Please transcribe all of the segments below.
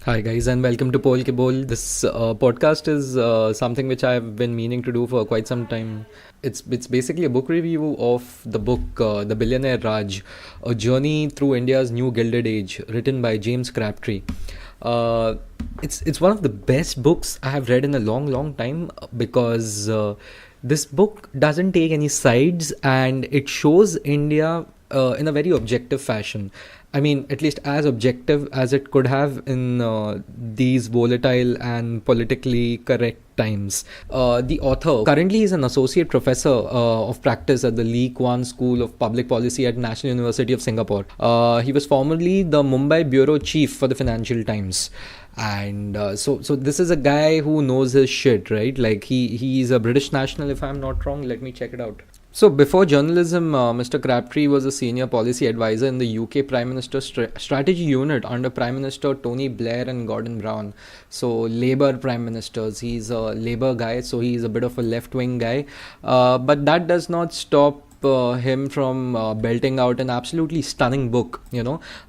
Hi guys, and welcome to Pol Ke Bol. This podcast is something which I've been meaning to do for quite some time. It's basically a book review of the book The Billionaire Raj, a journey through India's new Gilded Age, written by James Crabtree. Uh, it's one of the best books I have read in a long time because this book doesn't take any sides and it shows India in a very objective fashion. I mean, at least as objective as it could have in these volatile and politically correct times. The author currently is an associate professor of practice at the Lee Kuan School of Public Policy at National University of Singapore. He was formerly the Mumbai bureau chief for the Financial Times. And so this is a guy who knows his shit, right? Like he's a British national, if I'm not wrong. Let me check it out. So before journalism, Mr. Crabtree was a senior policy advisor in the UK Prime Minister's Strategy Unit under Prime Minister Tony Blair and Gordon Brown. So Labour Prime Ministers. He's a Labour guy, so he's a bit of a left-wing guy. But that does not stop him from belting out an absolutely stunning book,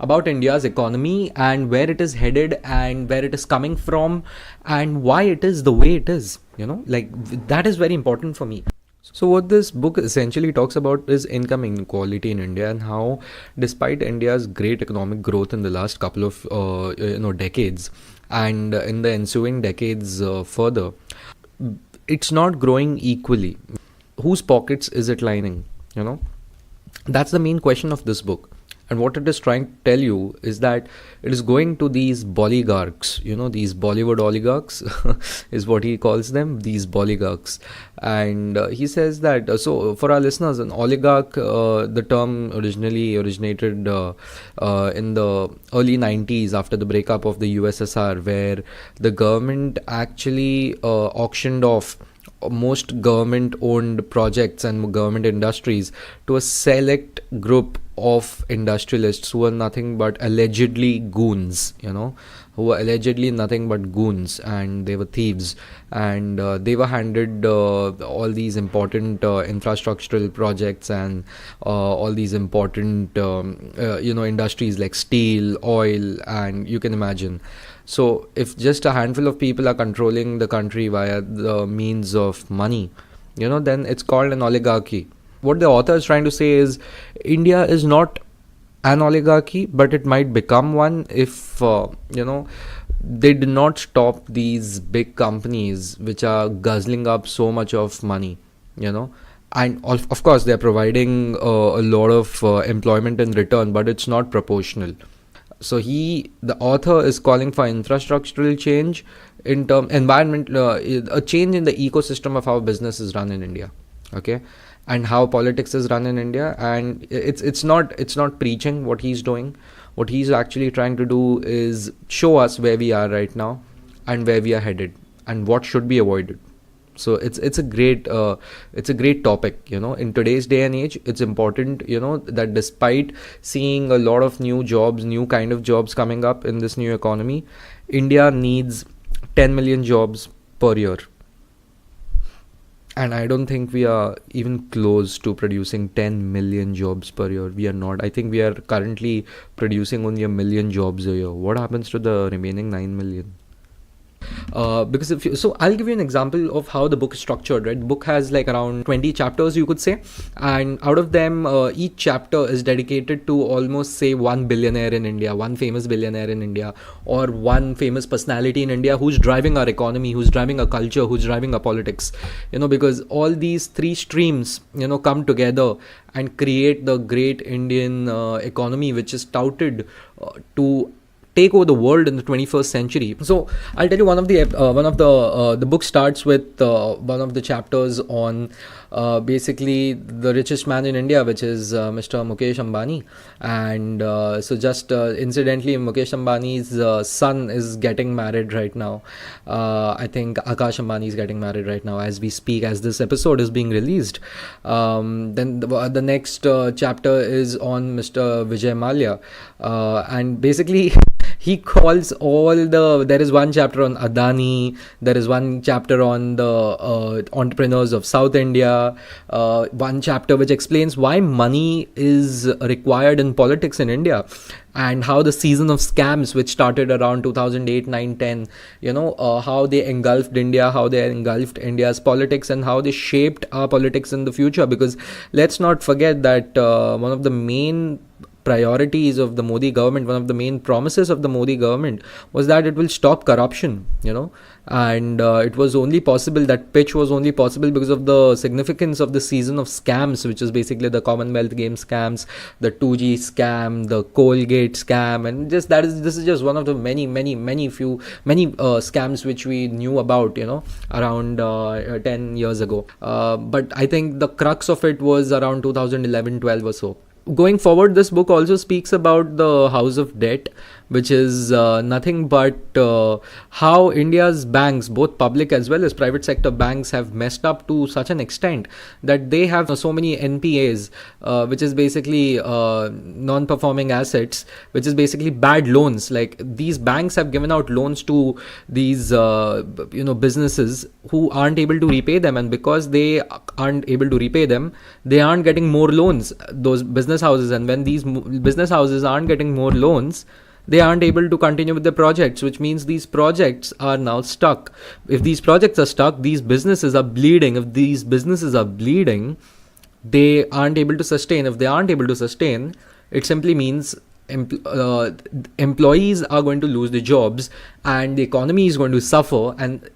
about India's economy and where it is headed and where it is coming from and why it is the way it is. That is very important for me. So what this book essentially talks about is income inequality in India and how, despite India's great economic growth in the last couple of decades and in the ensuing decades further, it's not growing equally. Whose pockets is it lining? That's the main question of this book. And what it is trying to tell you is that it is going to these oligarchs, these Bollywood oligarchs is what he calls them, these oligarchs. And he says that, so for our listeners, an oligarch, the term originally originated in the early 90s after the breakup of the USSR, where the government actually auctioned off most government owned projects and government industries to a select group of industrialists who were nothing but allegedly goons, who were allegedly nothing but goons, and they were thieves, and they were handed all these important infrastructural projects and all these important industries like steel, oil, and you can imagine. So if just a handful of people are controlling the country via the means of money, then it's called an oligarchy. What the author is trying to say is India is not an oligarchy, but it might become one if, they did not stop these big companies which are guzzling up so much of money, And of course, they're providing a lot of employment in return, but it's not proportional. So the author is calling for infrastructural change in a change in the ecosystem of how business is run in India, okay, and how politics is run in India. And it's not preaching what he's doing. What he's actually trying to do is show us where we are right now and where we are headed and what should be avoided. So it's a great topic, in today's day and age. It's important, that despite seeing a lot of new jobs, new kind of jobs coming up in this new economy, India needs 10 million jobs per year. And I don't think we are even close to producing 10 million jobs per year. We are not. I think we are currently producing only 1 million jobs a year. What happens to the remaining 9 million? Because so I'll give you an example of how the book is structured, right? The book has like around 20 chapters, you could say, and out of them each chapter is dedicated to almost say one billionaire in India, one famous billionaire in India, or one famous personality in India who's driving our economy, who's driving our culture, who's driving our politics, because all these three streams come together and create the great Indian economy, which is touted to take over the world in the 21st century. So I'll tell you the book starts with one of the chapters on basically the richest man in India, which is Mr. Mukesh Ambani. And so just incidentally, Mukesh Ambani's son is getting married right now. I think Akash Ambani is getting married right now as we speak, as this episode is being released. Then the next chapter is on Mr. Vijay Mallya, and basically he calls there is one chapter on Adani, there is one chapter on the entrepreneurs of South India, one chapter which explains why money is required in politics in India, and how the season of scams which started around 2008, 9, 10, how they engulfed India, how they engulfed India's politics, and how they shaped our politics in the future. Because let's not forget that one of the main priorities of the Modi government, one of the main promises of the Modi government was that it will stop corruption, and it was only possible, that pitch was only possible because of the significance of the season of scams, which is basically the Commonwealth Games scams, the 2G scam, the Colgate scam, and this is just one of the many scams which we knew about, around 10 years ago. But I think the crux of it was around 2011-12 or so. Going forward, this book also speaks about the house of debt, which is nothing but how India's banks, both public as well as private sector banks, have messed up to such an extent that they have so many NPAs, which is basically non-performing assets, which is basically bad loans. Like, these banks have given out loans to these businesses who aren't able to repay them, and because they aren't able to repay them, they aren't getting more loans, those business houses. And when these business houses aren't getting more loans, they aren't able to continue with the projects, which means these projects are now stuck. If these projects are stuck, these businesses are bleeding. If these businesses are bleeding, they aren't able to sustain. If they aren't able to sustain, it simply means employees are going to lose their jobs, and the economy is going to suffer, and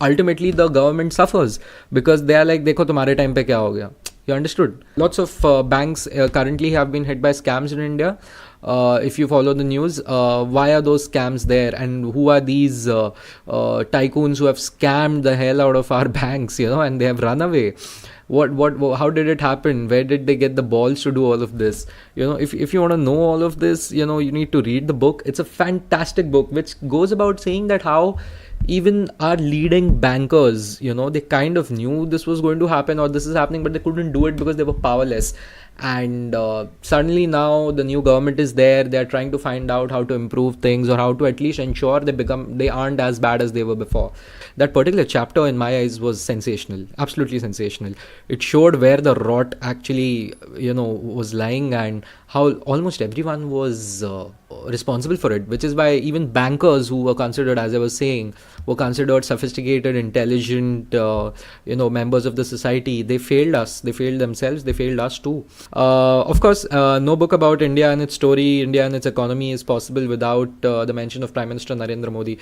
ultimately the government suffers, because they are like, dekho tumhare time pe kya ho gaya. You understood? Lots of banks currently have been hit by scams in India. If you follow the news, why are those scams there, and who are these tycoons who have scammed the hell out of our banks, and they have run away? How did it happen? Where did they get the balls to do all of this? If you want to know all of this, you need to read the book. It's a fantastic book which goes about saying that how even our leading bankers, they kind of knew this was going to happen, or this is happening, but they couldn't do it because they were powerless. And suddenly now the new government is there. They are trying to find out how to improve things, or how to at least ensure they aren't as bad as they were before. That particular chapter in my eyes was sensational, absolutely sensational. It showed where the rot actually was lying, and how almost everyone was responsible for it, which is why even bankers, who were considered, as I was saying, were considered sophisticated, intelligent, members of the society, they failed us. They failed themselves. They failed us too. Of course, no book about India and its story, India and its economy is possible without the mention of Prime Minister Narendra Modi.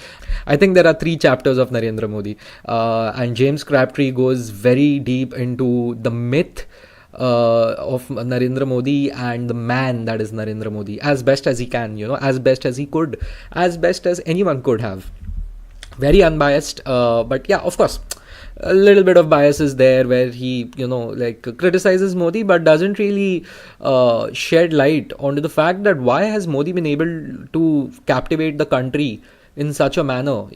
I think there are 3 chapters of Narendra Modi, and James Crabtree goes very deep into the myth of Narendra Modi and the man that is Narendra Modi, as best as he can, as best as he could, as best as anyone could have. Very unbiased, but yeah, of course, a little bit of bias is there, where he criticizes Modi, but doesn't really shed light onto the fact that why has Modi been able to captivate the country in such a manner.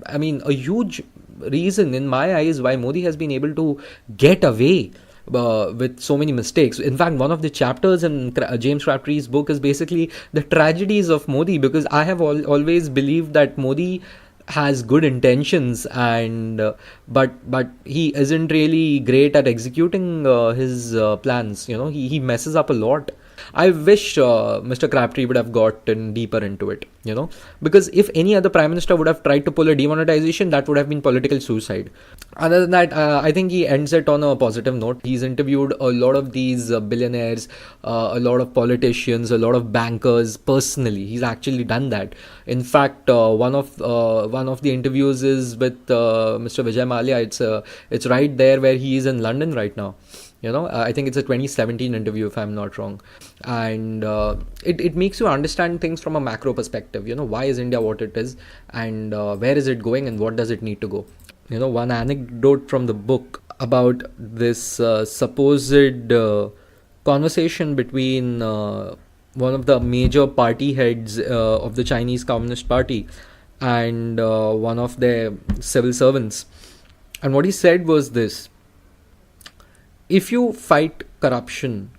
I mean, a huge reason in my eyes why Modi has been able to get away with so many mistakes. In fact, one of the chapters in James Crabtree's book is basically the tragedies of Modi, because I have always believed that Modi has good intentions, and but he isn't really great at executing his plans. He messes up a lot. I wish Mr. Crabtree would have gotten deeper into it, because if any other prime minister would have tried to pull a demonetization, that would have been political suicide. Other than that, I think he ends it on a positive note. He's interviewed a lot of these billionaires, a lot of politicians, a lot of bankers personally. He's actually done that. In fact, one of the interviews is with Mr. Vijay Mallya. It's right there where he is in London right now. I think it's a 2017 interview, if I'm not wrong. And it makes you understand things from a macro perspective. Why is India what it is, and where is it going, and what does it need to go? One anecdote from the book about this supposed conversation between one of the major party heads of the Chinese Communist Party and one of their civil servants. And what he said was this: if you fight corruption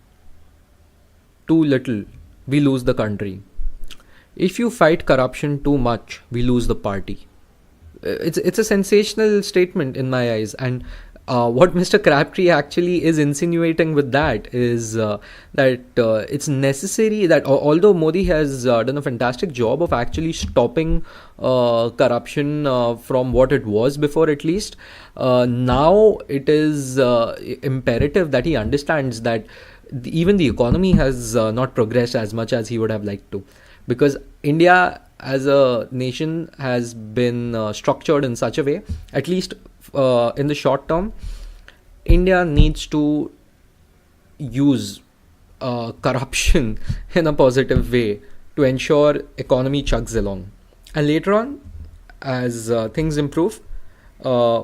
too little, we lose the country. If you fight corruption too much, we lose the party. It's a sensational statement in my eyes, and what Mr. Crabtree actually is insinuating with that is that it's necessary that although Modi has done a fantastic job of actually stopping corruption from what it was before, at least now it is imperative that he understands that even the economy has not progressed as much as he would have liked to, because India as a nation has been structured in such a way, at least in the short term, India needs to use corruption in a positive way to ensure economy chugs along. And later on, as things improve,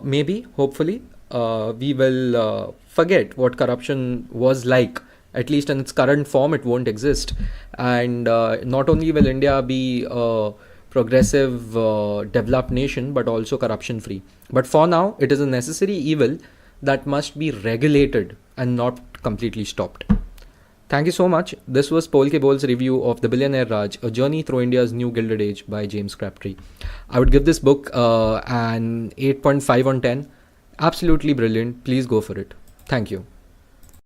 maybe, hopefully, we will forget what corruption was like. At least in its current form, it won't exist. And not only will India be a progressive, developed nation, but also corruption free. But for now, it is a necessary evil that must be regulated and not completely stopped. Thank you so much. This was Pol Ke Bol's review of The Billionaire Raj, A Journey Through India's New Gilded Age by James Crabtree. I would give this book an 8.5 on 10. Absolutely brilliant. Please go for it. Thank you.